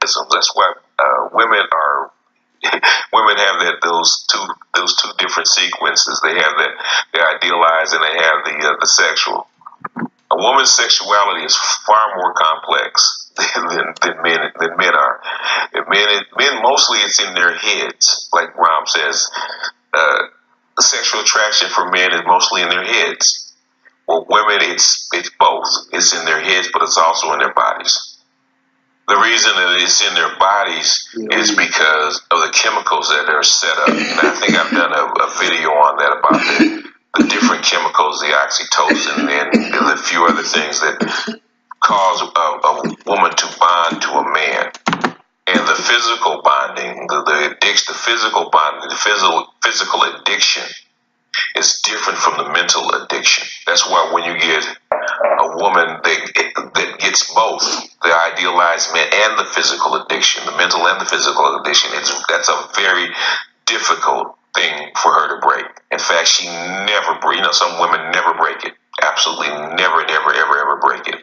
mechanisms. That's why women are women have those two different sequences. They have that the idealized and they have the sexual. A woman's sexuality is far more complex than men are. Men mostly it's in their heads, like Ram says. The sexual attraction for men is mostly in their heads. For women, it's both. It's in their heads, but it's also in their bodies. The reason that it's in their bodies is because of the chemicals that are set up. And I think I've done a video on that about the different chemicals, the oxytocin, and a few other things that cause a woman to bond to a man. And the physical bonding, the addiction, the physical bonding, the physical addiction is different from the mental addiction. That's why when you get a woman that gets both the idealized man and the physical addiction, the mental and the physical addiction, that's a very difficult thing for her to break. In fact, she never break. Some women never break it. Absolutely never, ever break it.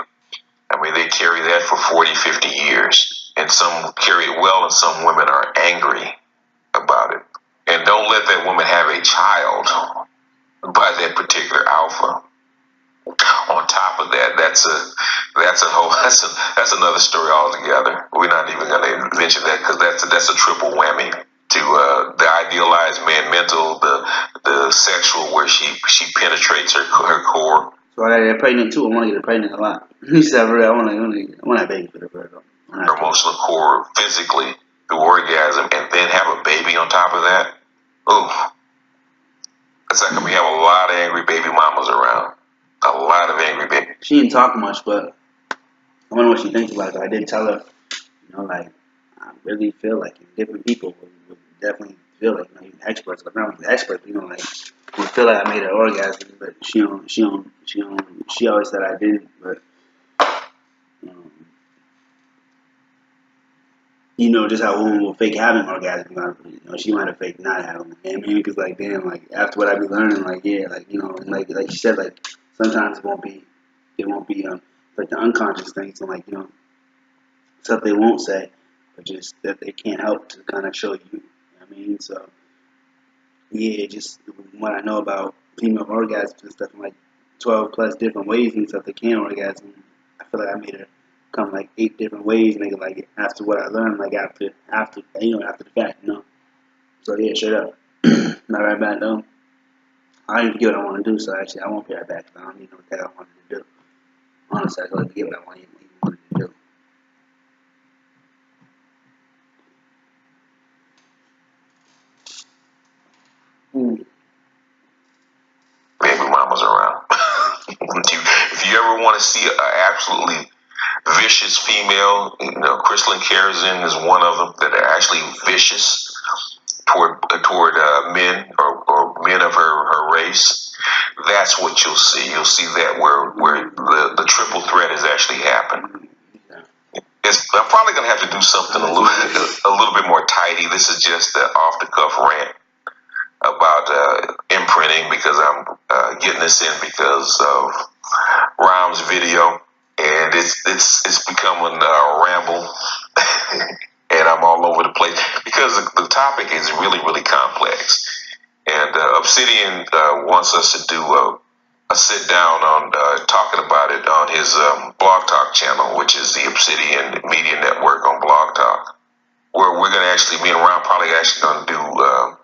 I mean, they carry that for 40, 50 years. And some carry it well, and some women are angry about it. And don't let that woman have a child by that particular alpha. On top of that, that's another story altogether. We're not even going to mention that because that's a triple whammy to the idealized man, mental, the sexual, where she penetrates her core. So I got pregnant too. I want to get her pregnant a lot. He said, I want to have a baby for the first. Her emotional core, physically through orgasm, and then have a baby on top of that. Ooh, it's like we have a lot of angry baby mamas around. A lot of angry babies. She didn't talk much, but I wonder what she thinks about it. I did tell her, like, I really feel like different people would definitely feel like, even experts, but not the experts, like, would feel like I made her orgasm, but she always said I didn't, but, just how a woman will fake having orgasms, she might have faked not having them, you know what I mean? Because, like, damn, like, after what I be learning, like, yeah, like, like she said, like, sometimes it won't be like the unconscious things, and like, stuff they won't say, but just that they can't help to kind of show you, you know what I mean? So, yeah, just what I know about female orgasms and stuff, in like 12 plus different ways and stuff they can orgasm, I feel like I made her come like 8 different ways, nigga, like after what I learned, like after the fact, So yeah, straight up. Not right back though. I don't even get what I want to do, so actually I won't be right back. I don't even know what the hell I wanted to do. Honestly, I don't even get what I wanted to do. Baby mamas around. If you ever want to see an absolutely vicious female, Crystalline Karazin is one of them that are actually vicious toward men or men of her race. That's what you'll see. You'll see that where the triple threat has actually happened. I'm probably going to have to do something a little bit more tidy. This is just an off the cuff rant about imprinting, because I'm getting this in because of Ram's video, and it's becoming a ramble. And I'm all over the place because the topic is really, really complex. And Obsidian wants us to do a sit down on talking about it on his Blog Talk channel, which is the Obsidian Media Network on Blog Talk, where we're going to actually, me and Ron probably actually going to do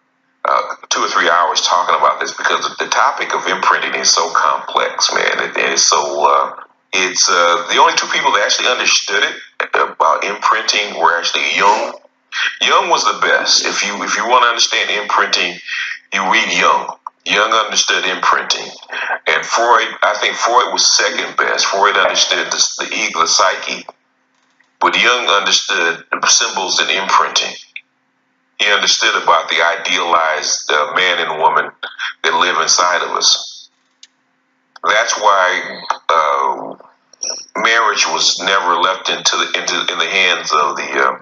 2 or 3 hours talking about this, because the topic of imprinting is so complex, man. It is so... It's the only 2 people that actually understood it about imprinting were actually Jung. Jung was the best. If you want to understand imprinting, you read Jung. Jung understood imprinting, and Freud. I think Freud was second best. Freud understood the ego, the psyche, but Jung understood the symbols and imprinting. He understood about the idealized man and woman that live inside of us. That's why marriage was never left in the hands of the.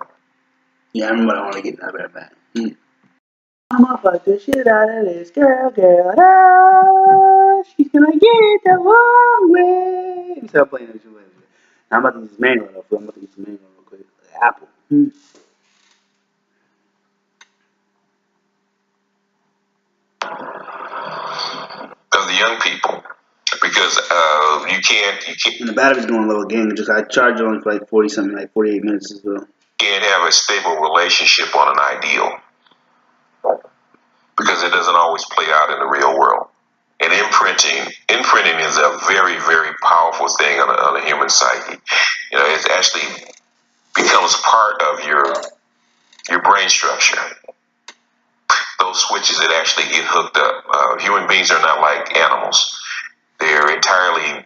Yeah, I remember what I want to get that back. I'ma fuck the shit out of this girl. Ah, she's gonna get it the wrong way. Stop playing that shit. I'm about to use mango though. I'm about to use some mango real quick. Apple. Of the young people, because you can't And the battery's going low again. Just I charged it on for like 40 something, like 48 minutes as well. can't have a stable relationship on an ideal, because it doesn't always play out in the real world. And imprinting is a very, very powerful thing on a human psyche. You know, it actually becomes part of your brain structure. Those switches that actually get hooked up. Human beings are not like animals. They're entirely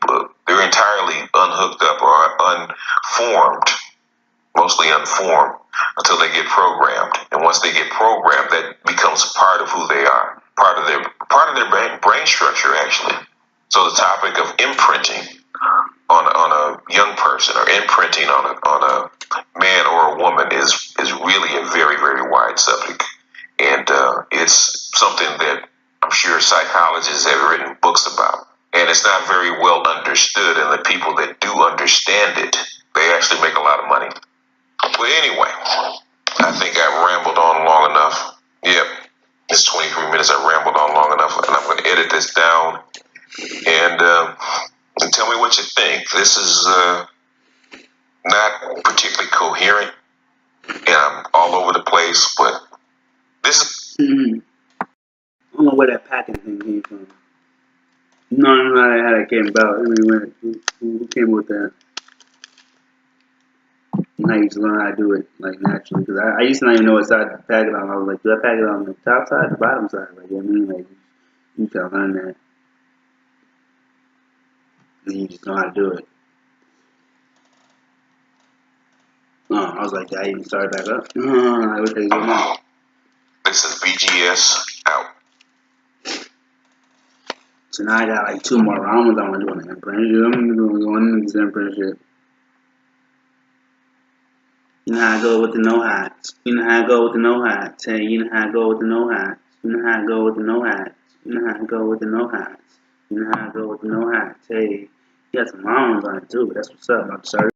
unhooked up or unformed, mostly unformed, until they get programmed. And once they get programmed, that becomes part of who they are, part of their brain structure, actually. So the topic of imprinting on a young person, or imprinting on a man or a woman, is really a very, very wide subject, and it's something that I'm sure psychologists have written books about. And it's not very well understood, and the people that do understand it, they actually make a lot of money. But anyway, I think I've rambled on long enough. Yep, it's 23 minutes. I rambled on long enough, and I'm going to edit this down. And tell me what you think. This is not particularly coherent, and I'm all over the place, but this is... I don't know where that packing thing came from. No, I don't know how that came about. I mean, who came with that? I used to learn how to do it like naturally, because I used to not even know what side to pack it on. I was like, do I pack it on the top side, the bottom side? Like, you know what I mean? Like, you gotta learn that, and you just know how to do it. I was like, did I even start back up? This is BGS out. So now I got like 2 more rounds. I'm gonna do an apprenticeship. I'm doing one apprenticeship. You know how I go with the no hats. You know how I go with the no hats. Hey, you know how I go with the no hats. You know how I go with the no hats. You know how I go with the no hats. You know how I go with the no hats. Hey, you got some rounds on it too. That's what's up. I'm sorry.